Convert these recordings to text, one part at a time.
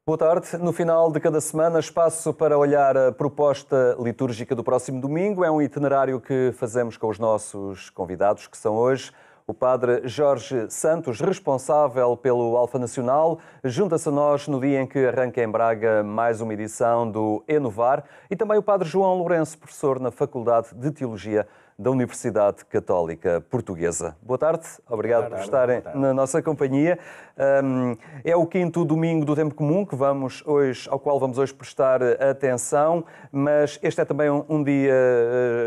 Boa tarde. No final de cada semana, espaço para olhar a proposta litúrgica do próximo domingo. É um itinerário que fazemos com os nossos convidados, que são hoje o Padre Jorge Santos, responsável pelo Alfa Nacional. Junta-se a nós no dia em que arranca em Braga mais uma edição do Enovar. E também o Padre João Lourenço, professor na Faculdade de Teologia da Universidade Católica Portuguesa. Boa tarde, obrigado por estarem na nossa companhia. É o quinto domingo do Tempo Comum ao qual vamos hoje prestar atenção, mas este é também um dia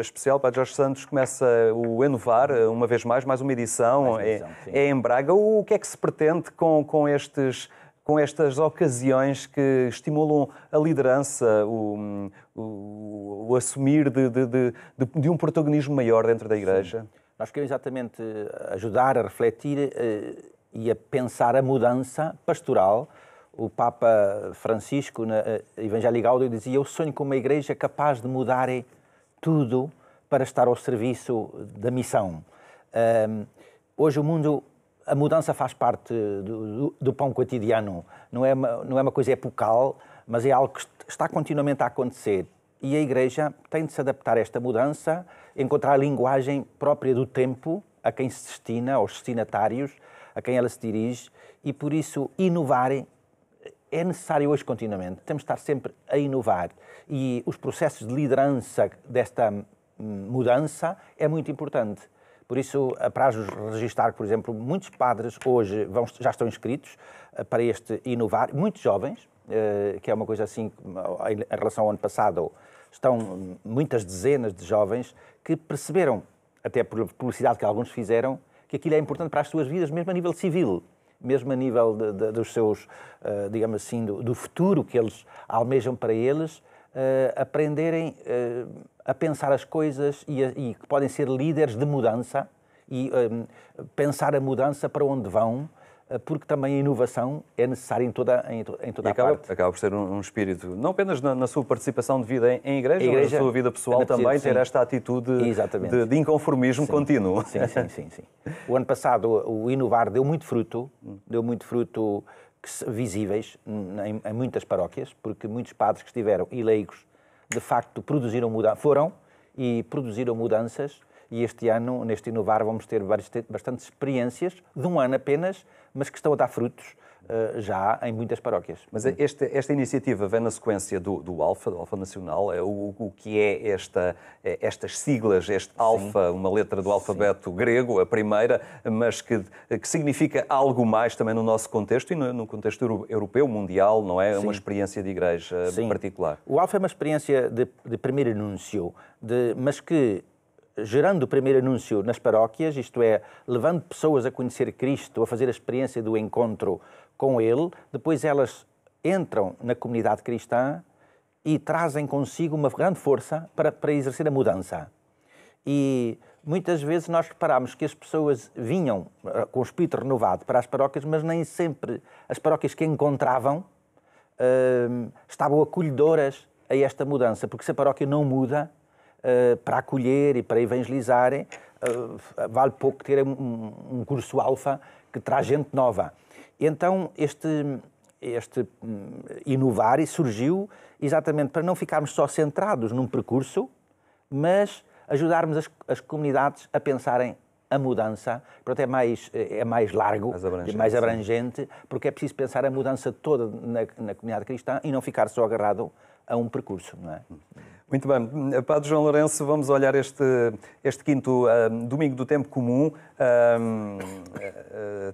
especial. Padre Jorge Santos, começa o Enovar, uma vez mais uma edição, é em Braga. O que é que se pretende com estas ocasiões que estimulam a liderança, o assumir de um protagonismo maior dentro da Igreja? Sim. Nós queremos exatamente ajudar a refletir e a pensar a mudança pastoral. O Papa Francisco, na Evangelii Gaudium, dizia: eu sonho com uma Igreja capaz de mudar tudo para estar ao serviço da missão. Hoje o mundo... A mudança faz parte do pão cotidiano, não é uma coisa epocal, mas é algo que está continuamente a acontecer. E a Igreja tem de se adaptar a esta mudança, encontrar a linguagem própria do tempo, a quem se destina, aos destinatários, a quem ela se dirige, e por isso inovar é necessário hoje continuamente. Temos de estar sempre a inovar. E os processos de liderança desta mudança é muito importante. Por isso, apraz-nos registrar, por exemplo, muitos padres hoje já estão inscritos para este Inovar, muitos jovens, que é uma coisa assim, em relação ao ano passado, estão muitas dezenas de jovens que perceberam, até por publicidade que alguns fizeram, que aquilo é importante para as suas vidas, mesmo a nível civil, mesmo a nível dos seus, digamos assim, do futuro que eles almejam para eles, aprenderem a pensar as coisas e que podem ser líderes de mudança e pensar a mudança para onde vão, porque também a inovação é necessária em toda a parte. Acaba por ser um espírito, não apenas na sua participação de vida em igreja, mas na sua vida pessoal também, ter esta atitude de inconformismo contínuo. Sim. O ano passado o Inovar deu muito fruto visíveis em muitas paróquias, porque muitos padres que estiveram e leigos, de facto, produziram mudanças, e este ano, neste Inovar, vamos ter bastantes experiências, de um ano apenas, mas que estão a dar frutos já em muitas paróquias. Mas esta iniciativa vem na sequência do Alfa Nacional. O que é estas siglas, este Alfa, uma letra do alfabeto grego, a primeira, mas que significa algo mais também no nosso contexto e no contexto europeu, mundial, não é? Uma experiência de igreja particular. O Alfa é uma experiência de primeiro anúncio, mas que, gerando o primeiro anúncio nas paróquias, isto é, levando pessoas a conhecer Cristo, a fazer a experiência do encontro com Ele, depois elas entram na comunidade cristã e trazem consigo uma grande força para exercer a mudança. E muitas vezes nós reparamos que as pessoas vinham com o espírito renovado para as paróquias, mas nem sempre as paróquias que encontravam estavam acolhedoras a esta mudança, porque se a paróquia não muda, para acolher e para evangelizarem, vale pouco ter um curso Alfa que traz gente nova. Então, este Inovar surgiu exatamente para não ficarmos só centrados num percurso, mas ajudarmos as comunidades a pensarem a mudança. Portanto, é mais largo, mais abrangente, porque é preciso pensar a mudança toda na comunidade cristã e não ficar só agarrado a um percurso, não é? Muito bem. Padre João Lourenço, vamos olhar este quinto domingo do Tempo Comum.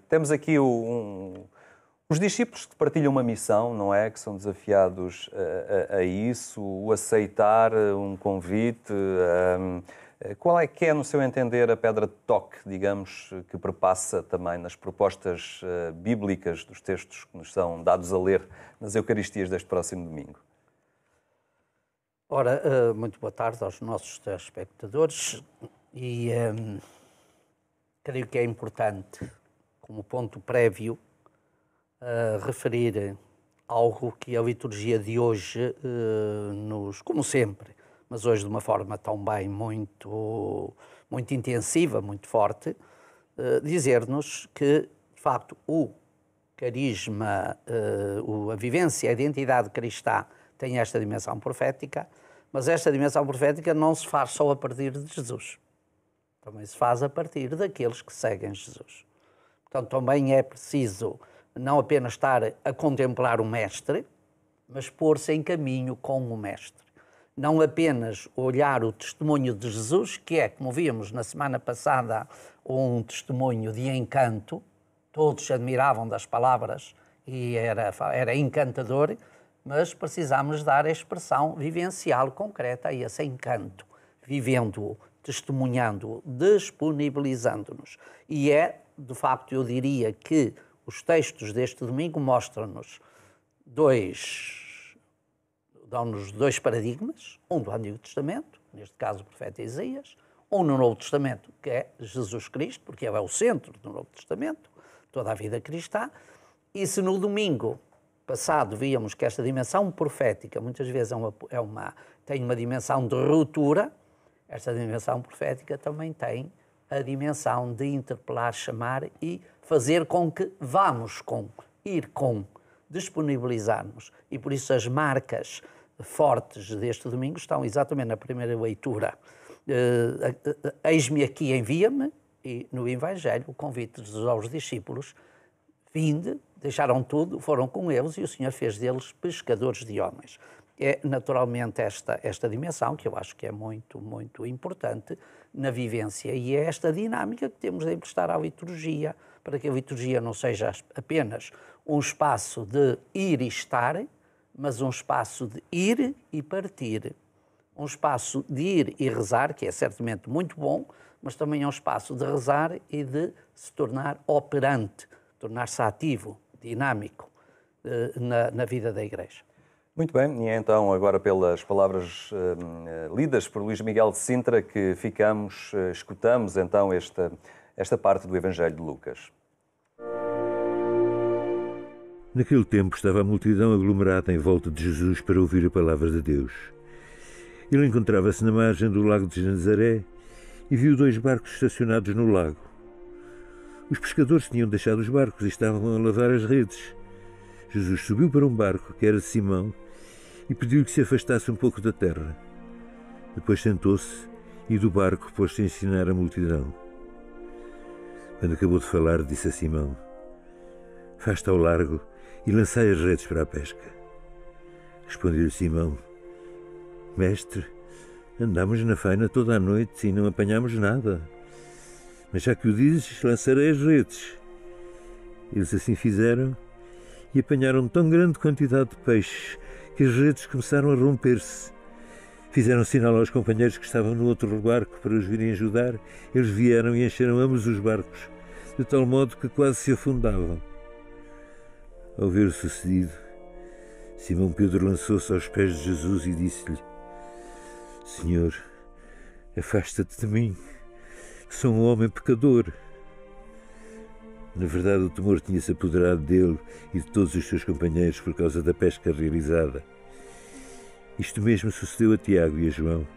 Temos aqui os discípulos que partilham uma missão, não é? Que são desafiados a isso, o aceitar um convite. Qual é que é, no seu entender, a pedra de toque, digamos, que perpassa também nas propostas bíblicas dos textos que nos são dados a ler nas Eucaristias deste próximo domingo? Ora, muito boa tarde aos nossos telespectadores e creio que é importante, como ponto prévio, referir algo que a liturgia de hoje como sempre, mas hoje de uma forma também muito intensiva, muito forte, dizer-nos que, de facto, o carisma, a vivência, a identidade cristã tem esta dimensão profética, mas esta dimensão profética não se faz só a partir de Jesus. Também se faz a partir daqueles que seguem Jesus. Portanto, também é preciso não apenas estar a contemplar o Mestre, mas pôr-se em caminho com o Mestre. Não apenas olhar o testemunho de Jesus, que é, como víamos na semana passada, um testemunho de encanto, todos se admiravam das palavras e era encantador, mas precisamos dar a expressão vivencial concreta a esse encanto, vivendo-o, testemunhando-o, disponibilizando-nos. E de facto, eu diria que os textos deste domingo mostram-nos dão-nos dois paradigmas, um do Antigo Testamento, neste caso o profeta Isaías, um no Novo Testamento, que é Jesus Cristo, porque ele é o centro do Novo Testamento, toda a vida cristã, e se no domingo passado víamos que esta dimensão profética muitas vezes tem uma dimensão de ruptura, esta dimensão profética também tem a dimensão de interpelar, chamar e fazer com que ir com, disponibilizar-nos. E por isso as marcas fortes deste domingo estão exatamente na primeira leitura. Eis-me aqui, envia-me, e no Evangelho o convite de Jesus aos discípulos, vinde, deixaram tudo, foram com eles e o Senhor fez deles pescadores de homens. É naturalmente esta dimensão que eu acho que é muito, muito importante na vivência e é esta dinâmica que temos de emprestar à liturgia, para que a liturgia não seja apenas um espaço de ir e estar, mas um espaço de ir e partir. Um espaço de ir e rezar, que é certamente muito bom, mas também é um espaço de rezar e de se tornar operante, tornar-se ativo, dinâmico na vida da Igreja. Muito bem, e então agora pelas palavras lidas por Luís Miguel de Sintra que escutamos então esta parte do Evangelho de Lucas. Naquele tempo estava a multidão aglomerada em volta de Jesus para ouvir a palavra de Deus. Ele encontrava-se na margem do lago de Nazaré e viu 2 barcos estacionados no lago. Os pescadores tinham deixado os barcos e estavam a lavar as redes. Jesus subiu para um barco, que era de Simão, e pediu-lhe que se afastasse um pouco da terra. Depois sentou-se e do barco pôs-se a ensinar a multidão. Quando acabou de falar, disse a Simão: "Faste ao largo e lançai as redes para a pesca." Respondeu-lhe Simão: "Mestre, andámos na faina toda a noite e não apanhámos nada. Mas já que o dizes, lançarei as redes." Eles assim fizeram e apanharam tão grande quantidade de peixes que as redes começaram a romper-se. Fizeram sinal aos companheiros que estavam no outro barco para os virem ajudar. Eles vieram e encheram ambos os barcos, de tal modo que quase se afundavam. Ao ver o sucedido, Simão Pedro lançou-se aos pés de Jesus e disse-lhe: "Senhor, afasta-te de mim, que sou um homem pecador." Na verdade, o temor tinha-se apoderado dele e de todos os seus companheiros por causa da pesca realizada. Isto mesmo sucedeu a Tiago e a João,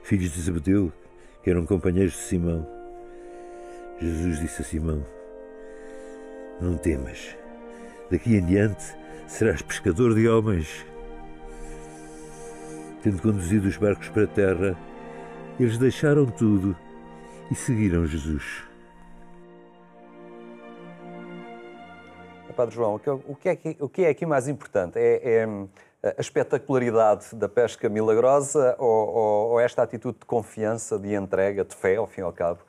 filhos de Zebedeu, que eram companheiros de Simão. Jesus disse a Simão: "Não temas, daqui em diante serás pescador de homens." Tendo conduzido os barcos para a terra, eles deixaram tudo e seguiram Jesus. Padre João, o que é aqui mais importante? É a espetacularidade da pesca milagrosa ou esta atitude de confiança, de entrega, de fé, ao fim e ao cabo,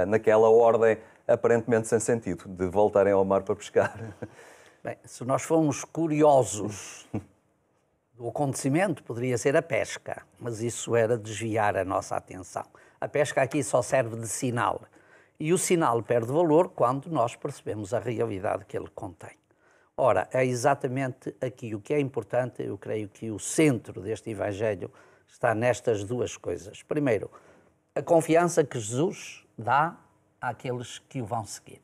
naquela ordem aparentemente sem sentido, de voltarem ao mar para pescar? Bem, se nós formos curiosos do acontecimento, poderia ser a pesca, mas isso era desviar a nossa atenção. A pesca aqui só serve de sinal. E o sinal perde valor quando nós percebemos a realidade que ele contém. Ora, é exatamente aqui o que é importante. Eu creio que o centro deste Evangelho está nestas duas coisas. Primeiro, a confiança que Jesus dá àqueles que o vão seguir.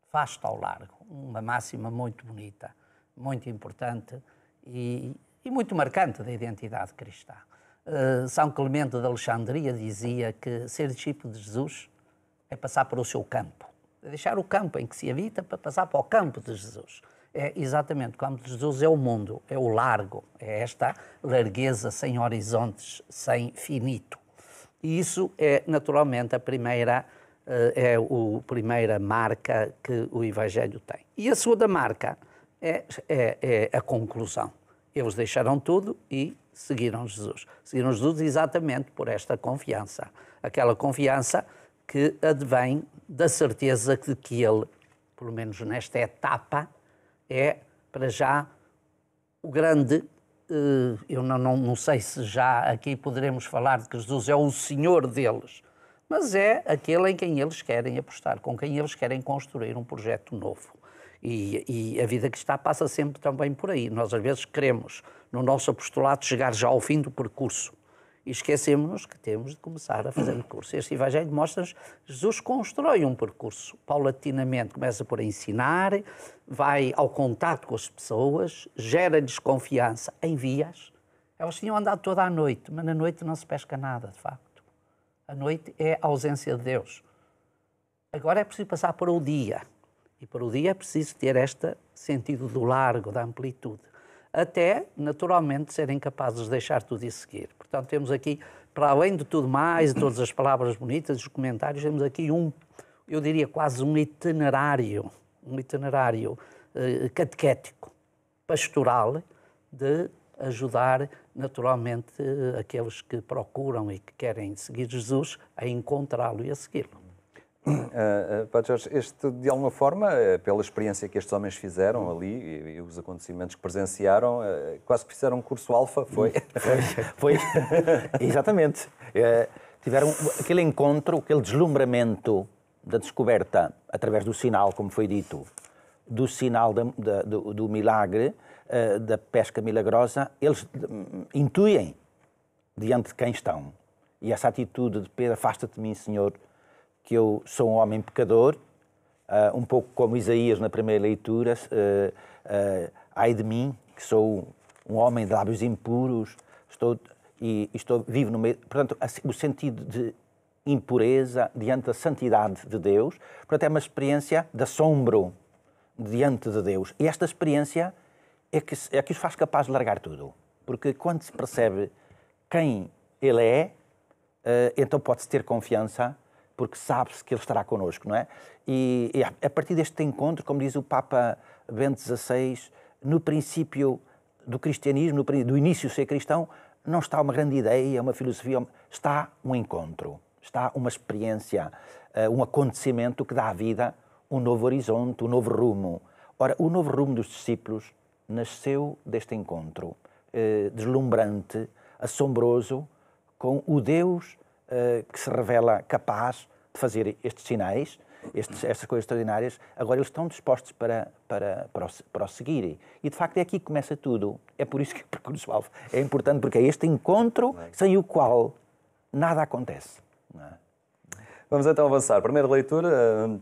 Faz-te ao largo. Uma máxima muito bonita, muito importante e muito marcante da identidade cristã. São Clemente de Alexandria dizia que ser discípulo de Jesus é passar para o seu campo. deixar o campo em que se habita para passar para o campo de Jesus. É exatamente, o campo de Jesus é o mundo, é o largo, é esta largueza sem horizontes, sem finito. E isso é naturalmente a primeira marca que o Evangelho tem. E a segunda marca é a conclusão. Eles deixaram tudo e seguiram Jesus. Seguiram Jesus exatamente por esta confiança. Aquela confiança que advém da certeza de que ele, pelo menos nesta etapa, é, para já, o grande... Eu não sei se já aqui poderemos falar de que Jesus é o Senhor deles, mas é aquele em quem eles querem apostar, com quem eles querem construir um projeto novo. E a vida cristã passa sempre também por aí. Nós, às vezes, queremos, no nosso apostolado, chegar já ao fim do percurso e esquecemos-nos que temos de começar a fazer percurso. Este Evangelho mostra-nos que Jesus constrói um percurso. Paulatinamente começa por ensinar, vai ao contato com as pessoas, gera-lhes confiança, envia-as. Elas tinham andado toda a noite, mas na noite não se pesca nada, de facto. A noite é a ausência de Deus. Agora é preciso passar para o dia. E para o dia é preciso ter este sentido do largo, da amplitude. Até, naturalmente, serem capazes de deixar tudo e seguir. Portanto, temos aqui, para além de tudo mais, de todas as palavras bonitas, os comentários, temos aqui eu diria quase um itinerário catequético, pastoral, de ajudar, naturalmente, aqueles que procuram e que querem seguir Jesus a encontrá-lo e a segui-lo. Padre Jorge, de alguma forma, pela experiência que estes homens fizeram ali e os acontecimentos que presenciaram, quase que fizeram um curso alfa, foi? Foi, exatamente. Tiveram aquele encontro, aquele deslumbramento da descoberta, através do sinal, como foi dito, do sinal do milagre, da pesca milagrosa, eles intuem diante de quem estão. E essa atitude de Pedro, afasta-te de mim, Senhor, que eu sou um homem pecador, um pouco como Isaías na primeira leitura, ai de mim, que sou um homem de lábios impuros, vivo no meio... Portanto, o sentido de impureza diante da santidade de Deus, portanto, é uma experiência de assombro diante de Deus. E esta experiência é que os faz capaz de largar tudo. Porque quando se percebe quem Ele é, então pode-se ter confiança, porque sabe-se que Ele estará connosco, não é? E a partir deste encontro, como diz o Papa Bento XVI, no princípio do cristianismo, do início de ser cristão, não está uma grande ideia, uma filosofia, está um encontro, está uma experiência, um acontecimento que dá à vida um novo horizonte, um novo rumo. Ora, o novo rumo dos discípulos nasceu deste encontro deslumbrante, assombroso, com o Deus que se revela capaz de fazer estes sinais, estas coisas extraordinárias. Agora eles estão dispostos para o seguirem. E de facto é aqui que começa tudo. É por isso que o percurso alvo é importante, porque é este encontro sem o qual nada acontece. Não é? Vamos então avançar. Primeira leitura,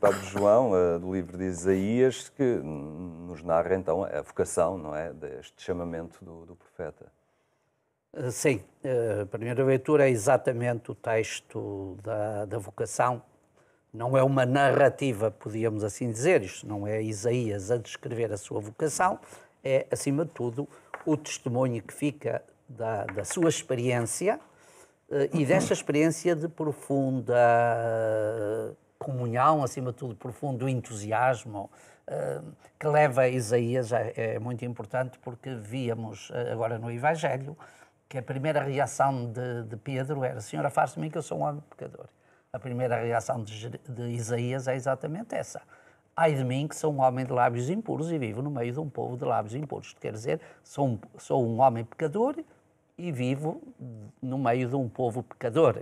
Padre João, do livro de Isaías, que nos narra então a vocação, não é, deste chamamento do profeta. Sim, a primeira leitura é exatamente o texto da vocação. Não é uma narrativa, podíamos assim dizer, isto não é Isaías a descrever a sua vocação, é, acima de tudo, o testemunho que fica da sua experiência e desta experiência de profunda comunhão, acima de tudo, profundo entusiasmo, que leva a Isaías, é muito importante, porque víamos agora no Evangelho que a primeira reação de Pedro era: Senhor, afaste-me de mim que eu sou um homem pecador. A primeira reação de Isaías é exatamente essa: ai de mim que sou um homem de lábios impuros e vivo no meio de um povo de lábios impuros. Quer dizer, sou um homem pecador e vivo no meio de um povo pecador.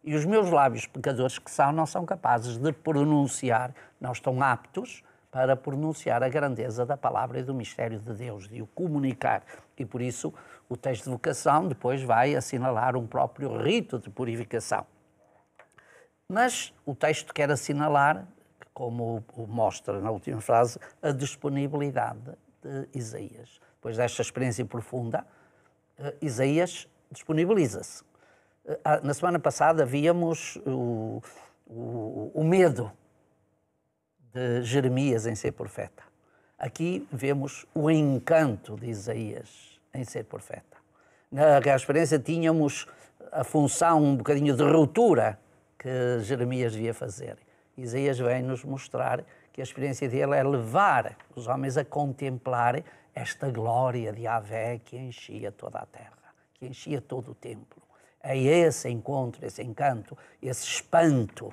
E os meus lábios pecadores não são capazes de pronunciar, não estão aptos para pronunciar a grandeza da palavra e do mistério de Deus, de o comunicar. E por isso o texto de vocação depois vai assinalar um próprio rito de purificação. Mas o texto quer assinalar, como mostra na última frase, a disponibilidade de Isaías. Depois desta experiência profunda, Isaías disponibiliza-se. Na semana passada víamos o medo de Jeremias em ser profeta. Aqui vemos o encanto de Isaías em ser profeta. Na experiência tínhamos a função um bocadinho de ruptura que Jeremias devia fazer. Isaías vem-nos mostrar que a experiência dele é levar os homens a contemplar esta glória de Yahvé que enchia toda a terra, que enchia todo o templo. É esse encontro, esse encanto, esse espanto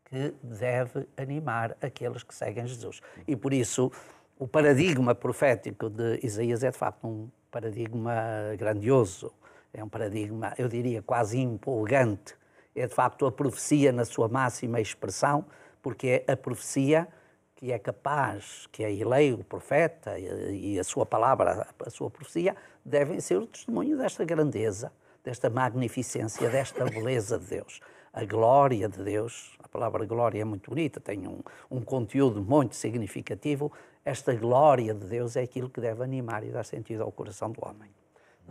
que deve animar aqueles que seguem Jesus. E por isso o paradigma profético de Isaías é de facto um paradigma grandioso, é um paradigma, eu diria, quase empolgante. É de facto a profecia na sua máxima expressão, porque é a profecia que é capaz, que a lei, o profeta e a sua palavra, a sua profecia, devem ser o testemunho desta grandeza, desta magnificência, desta beleza de Deus. A glória de Deus, a palavra glória é muito bonita, tem um conteúdo muito significativo. Esta glória de Deus é aquilo que deve animar e dar sentido ao coração do homem.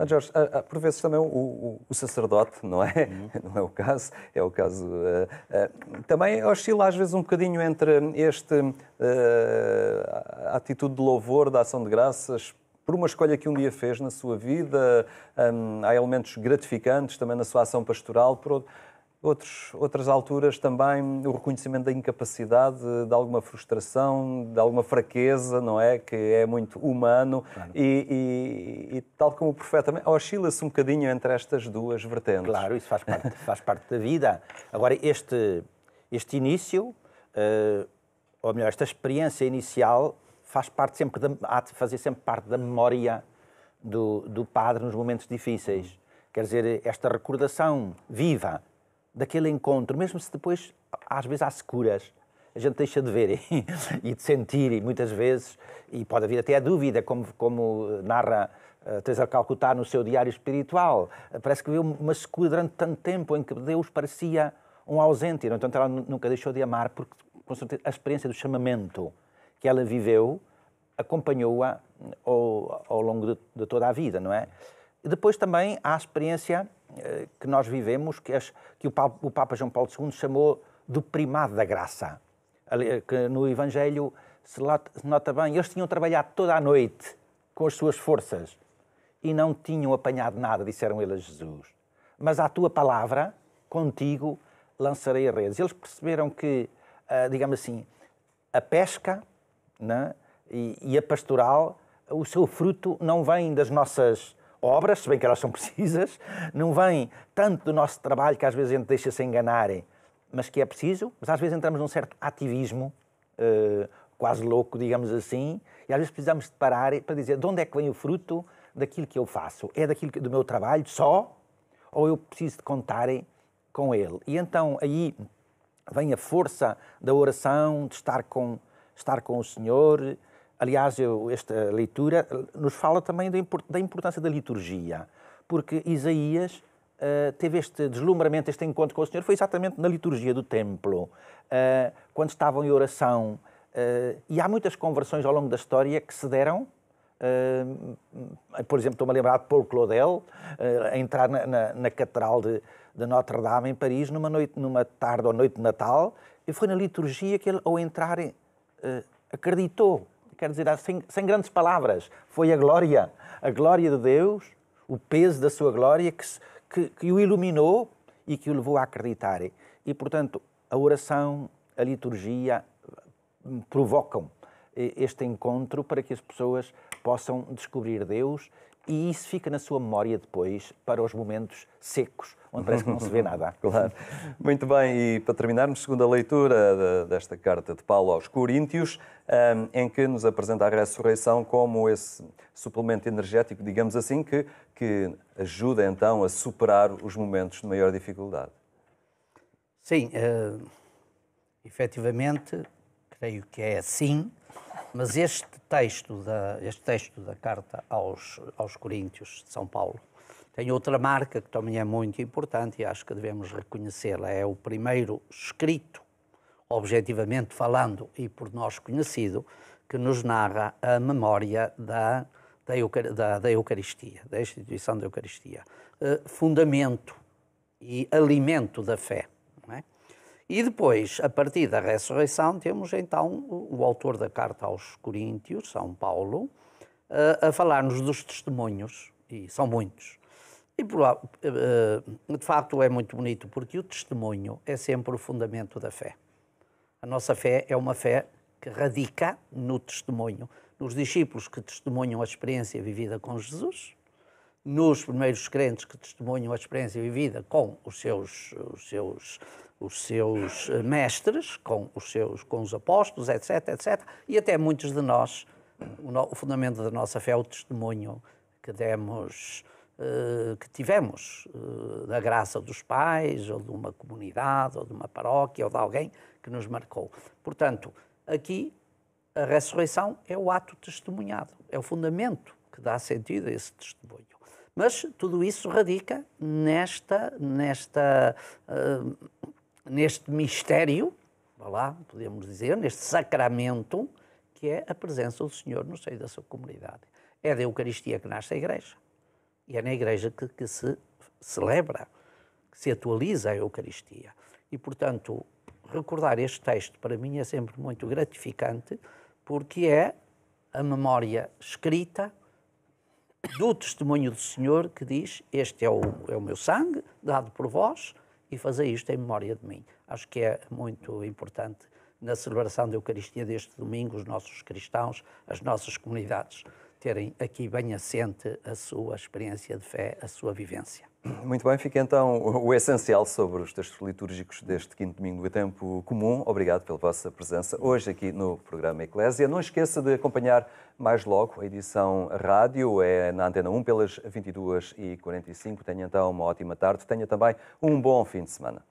Jorge, por vezes também o sacerdote, não é? Não é o caso, é o caso. Também oscila às vezes um bocadinho entre a atitude de louvor, da ação de graças, por uma escolha que um dia fez na sua vida, há elementos gratificantes também na sua ação pastoral, por outras alturas também o reconhecimento da incapacidade, de alguma frustração, de alguma fraqueza, não é? Que é muito humano. Claro. E tal como o profeta também, oscila-se um bocadinho entre estas duas vertentes. Claro, isso faz parte da vida. Agora, este início, ou melhor, esta experiência inicial faz parte sempre há de fazer sempre parte da memória do padre nos momentos difíceis. Quer dizer, esta recordação viva daquele encontro, mesmo se depois, às vezes, às escuras, a gente deixa de ver e de sentir, e muitas vezes, e pode haver até a dúvida, como narra Teresa de Calcutá no seu diário espiritual. Parece que viu uma escura durante tanto tempo em que Deus parecia um ausente, e, no entanto, ela nunca deixou de amar, porque, com certeza, a experiência do chamamento que ela viveu acompanhou-a ao longo de toda a vida, não é? E depois também há a experiência que nós vivemos, que o Papa João Paulo II chamou do primado da graça. Que no Evangelho se nota bem, eles tinham trabalhado toda a noite com as suas forças e não tinham apanhado nada, disseram eles a Jesus. Mas à tua palavra, contigo, lançarei as redes. Eles perceberam que, digamos assim, a pesca, né, e a pastoral, o seu fruto não vem das nossas obras, se bem que elas são precisas, não vem tanto do nosso trabalho, que às vezes a gente deixa-se enganar, mas que é preciso, mas às vezes entramos num certo ativismo, quase louco, digamos assim, e às vezes precisamos de parar para dizer de onde é que vem o fruto daquilo que eu faço? É do meu trabalho só? Ou eu preciso de contar com ele? E então aí vem a força da oração, de estar com o Senhor. Aliás, esta leitura nos fala também da importância da liturgia, porque Isaías teve este deslumbramento, este encontro com o Senhor, foi exatamente na liturgia do templo, quando estavam em oração. E há muitas conversões ao longo da história que se deram. Por exemplo, estou-me a lembrar de Paul Claudel, a entrar na Catedral de Notre-Dame, em Paris, numa tarde ou noite de Natal, e foi na liturgia que ele, ao entrar, acreditou. Quer dizer, sem grandes palavras, foi a glória de Deus, o peso da sua glória que o iluminou e que o levou a acreditar. E, portanto, a oração, a liturgia provocam este encontro para que as pessoas possam descobrir Deus, e isso fica na sua memória depois para os momentos secos, onde parece que não se vê nada. Claro. Muito bem, e para terminarmos, segunda leitura desta carta de Paulo aos Coríntios, em que nos apresenta a ressurreição como esse suplemento energético, digamos assim, que ajuda então a superar os momentos de maior dificuldade. Sim, efetivamente, creio que é assim. Mas este texto da carta aos Coríntios de São Paulo tem outra marca que também é muito importante e acho que devemos reconhecê-la. É o primeiro escrito, objetivamente falando e por nós conhecido, que nos narra a memória da Eucaristia, da instituição da Eucaristia. Fundamento e alimento da fé. Não é? E depois, a partir da ressurreição, temos então o autor da carta aos Coríntios, São Paulo, a falar-nos dos testemunhos, e são muitos. E, de facto, é muito bonito, porque o testemunho é sempre o fundamento da fé. A nossa fé é uma fé que radica no testemunho, nos discípulos que testemunham a experiência vivida com Jesus, nos primeiros crentes que testemunham a experiência vivida com os seus mestres, com os apóstolos, etc, etc. E até muitos de nós, o fundamento da nossa fé é o testemunho que tivemos da graça dos pais, ou de uma comunidade, ou de uma paróquia, ou de alguém que nos marcou. Portanto, aqui a ressurreição é o ato testemunhado, é o fundamento que dá sentido a esse testemunho. Mas tudo isso radica neste mistério, podemos dizer, neste sacramento, que é a presença do Senhor no seio da sua comunidade. É da Eucaristia que nasce a Igreja. E é na Igreja que se celebra, que se atualiza a Eucaristia. E, portanto, recordar este texto para mim é sempre muito gratificante, porque é a memória escrita do testemunho do Senhor que diz: este é o meu sangue, dado por vós, e fazei isto em memória de mim. Acho que é muito importante na celebração da Eucaristia deste domingo, os nossos cristãos, as nossas comunidades, terem aqui bem assente a sua experiência de fé, a sua vivência. Muito bem, fica então o essencial sobre os textos litúrgicos deste quinto domingo do Tempo Comum. Obrigado pela vossa presença hoje aqui no programa Eclésia. Não esqueça de acompanhar mais logo a edição rádio, é na Antena 1 pelas 22h45. Tenha então uma ótima tarde, tenha também um bom fim de semana.